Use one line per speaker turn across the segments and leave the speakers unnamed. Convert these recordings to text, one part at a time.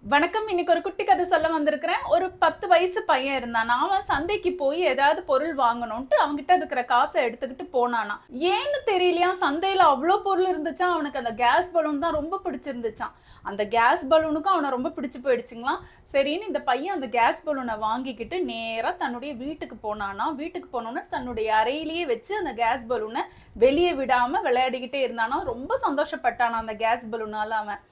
வணக்கம். இன்னைக்கு ஒரு குட்டி கதை சொல்ல வந்திருக்கிறேன். ஒரு 10 வயசு பையன் இருந்தான். அவன் சந்தைக்கு போய் ஏதாவது பொருள் வாங்கணும்ட்டு அவன்கிட்ட இருக்கிற காசை எடுத்துக்கிட்டு போனானாம். ஏன்னு தெரியலையாம், சந்தையில அவ்ளோ பொருள் இருந்துச்சாம். அவனுக்கு அந்த கேஸ் பலூன் தான் ரொம்ப பிடிச்சிருந்துச்சாம். அந்த கேஸ் பலூனுக்கும் அவனை ரொம்ப பிடிச்சு போயிடுச்சுங்களாம். சரின்னு இந்த பையன் அந்த கேஸ் பலூனை வாங்கிக்கிட்டு நேரா தன்னுடைய வீட்டுக்கு போனானா. வீட்டுக்கு போனோன்னே தன்னுடைய அறையிலேயே வச்சு அந்த கேஸ் பலூனை வெளியே விடாம விளையாடிக்கிட்டே இருந்தானா. ரொம்ப சந்தோஷப்பட்டானா அந்த கேஸ் பலூனால அவன்.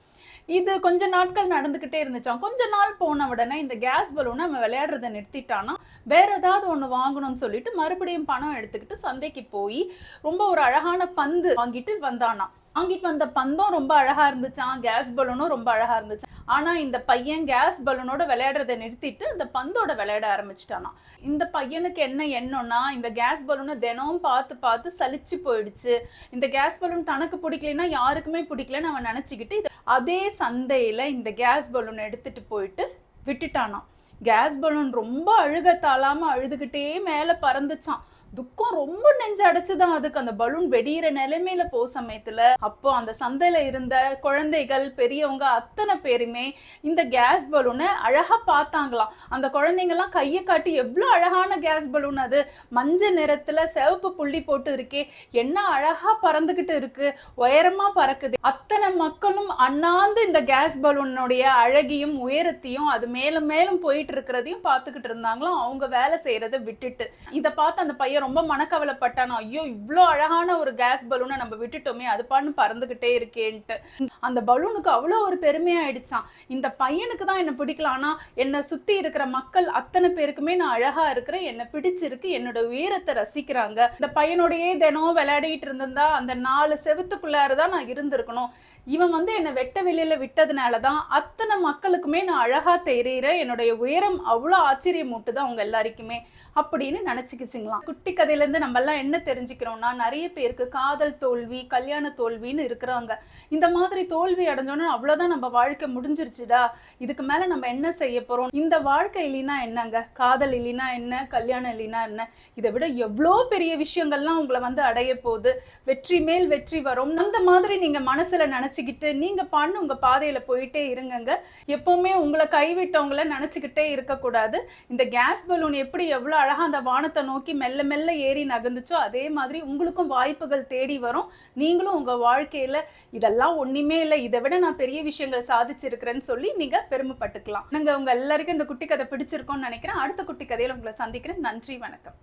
இது கொஞ்ச நாட்கள் நடந்துக்கிட்டே இருந்துச்சாம். கொஞ்ச நாள் போன உடனே இந்த கேஸ் பலூனை அவன் விளையாடுறத நிறுத்திட்டானா. வேற ஏதாவது ஒன்று வாங்கணும்னு சொல்லிட்டு மறுபடியும் பணம் எடுத்துக்கிட்டு சந்தைக்கு போய் ரொம்ப ஒரு அழகான பந்து வாங்கிட்டு வந்தானா. வாங்கிட்டு வந்த பந்தும் ரொம்ப அழகா இருந்துச்சாம், கேஸ் பலூனும் ரொம்ப அழகா இருந்துச்சு. ஆனா இந்த பையன் கேஸ் பலூனோட விளையாடுறதை நிறுத்திட்டு அந்த பந்தோட விளையாட ஆரம்பிச்சிட்டானா. இந்த பையனுக்கு என்ன எண்ணம்னா, இந்த கேஸ் பலூனை தினமும் பார்த்து பார்த்து சலிச்சு போயிடுச்சு. இந்த கேஸ் பலூன் தனக்கு பிடிக்கலன்னா யாருக்குமே பிடிக்கலன்னு அவன் நினைச்சுக்கிட்டு அதே சந்தையில இந்த கேஸ் பலூன் எடுத்துட்டு போயிட்டு விட்டுட்டானாம். கேஸ் பலூன் ரொம்ப அழுக தாளாம அழுதுகிட்டே மேல பறந்துச்சான். துக்கம் ரொம்ப நெஞ்சு அடைச்சுதான் அதுக்கு. அந்த பலூன் வெடிகிற நிலைமையில சமயத்துல அப்போ அந்த சந்தையில இருந்த குழந்தைகள் பெரியவங்க அத்தனை பேருமே இந்த கேஸ் பலூனை அழகா பார்த்தாங்களாம். அந்த குழந்தைங்க எல்லாம் கையை காட்டி, எவ்வளவு அழகான கேஸ் பலூன் அது, மஞ்சள் நிறத்துல சிவப்பு புள்ளி போட்டு இருக்கே, என்ன அழகா பறந்துகிட்டு இருக்கு, உயரமா பறக்குது. அத்தனை மக்களும் அண்ணாந்து இந்த கேஸ் பலூனுடைய அழகியும் உயரத்தையும் அது மேலும் மேலும் போயிட்டு இருக்கிறதையும் பார்த்துக்கிட்டு இருந்தாங்களாம், அவங்க வேலை செய்யறதை விட்டுட்டு. இதை பார்த்து அந்த பையன் ரொம்ப மனக்கவலைப்பட்டானா. ஐயோ, இவ்வளோ அழகான ஒரு கேஸ் பலூனை நம்ம விட்டுட்டோமே, அது பாட்டு பறந்துகிட்டே இருக்கேன்ட்டு. அந்த பலூனுக்கு அவ்வளோ ஒரு பெருமையாயிடுச்சான். இந்த பையனுக்கு தான் என்ன பிடிக்கல, ஆனா என்னை சுத்தி இருக்கிற மக்கள் அத்தனை பேருக்குமே நான் அழகா இருக்கிறேன், என்ன பிடிச்சிருக்கு, என்னோட உயரத்தை ரசிக்கிறாங்க. இந்த பையனோடையே தினம் விளையாடிட்டு இருந்திருந்தா அந்த 4 செவுத்துக்குள்ளாரதான் நான் இருந்திருக்கணும். இவன் என்னை வெட்ட வெளியில விட்டதுனாலதான் அத்தனை மக்களுக்குமே நான் அழகா தெரியுறேன், என்னுடைய உயரம் அவ்வளோ ஆச்சரியமூட்டுதான் அவங்க எல்லாருக்குமே அப்படின்னு நினைச்சுக்கிச்சுங்களாம். குட்டி கதையில இருந்து நம்ம எல்லாம் என்ன தெரிஞ்சுக்கிறோம்னா, நிறைய பேருக்கு காதல் தோல்வி, கல்யாண தோல்வின்னு இருக்கிறாங்க. இந்த மாதிரி தோல்வி அடைஞ்சோன்னு அவ்வளவுதான், நம்ம வாழ்க்கை முடிஞ்சிருச்சுடா, இதுக்கு மேல நம்ம என்ன செய்ய போறோம், இந்த வாழ்க்கை இல்லைன்னா என்னங்க, காதல் இல்லைன்னா என்ன, கல்யாணம் இல்லைன்னா என்ன, இதை விட எவ்வளோ பெரிய விஷயங்கள்லாம் உங்களை அடைய போகுது, வெற்றி மேல் வெற்றி வரும். அந்த மாதிரி நீங்க மனசுல நினைச்சுக்கிட்டு நீங்க உங்க பாதையில போயிட்டே இருங்கங்க. எப்பவுமே உங்களை கைவிட்டவங்களை நினைச்சுக்கிட்டே இருக்கக்கூடாது. இந்த கேஸ் பலூன் எப்படி எவ்வளவு அழகா அந்த வானத்தை நோக்கி மெல்ல மெல்ல ஏறி நகர்ந்துச்சோ, அதே மாதிரி உங்களுக்கும் வாய்ப்புகள் தேடி வரும். நீங்களும் உங்க வாழ்க்கையில இதெல்லாம் ஒண்ணுமே இல்லை, இதை விட நான் பெரிய விஷயங்கள் சாதிச்சிருக்கிறேன்னு சொல்லி நீங்க பெருமைப்பட்டுக்கலாம். உங்க எல்லாருக்கும் இந்த குட்டி கதை பிடிச்சிருக்கோம்னு நினைக்கிறேன். அடுத்த குட்டி கதையில உங்களை சந்திக்கிறேன். நன்றி, வணக்கம்.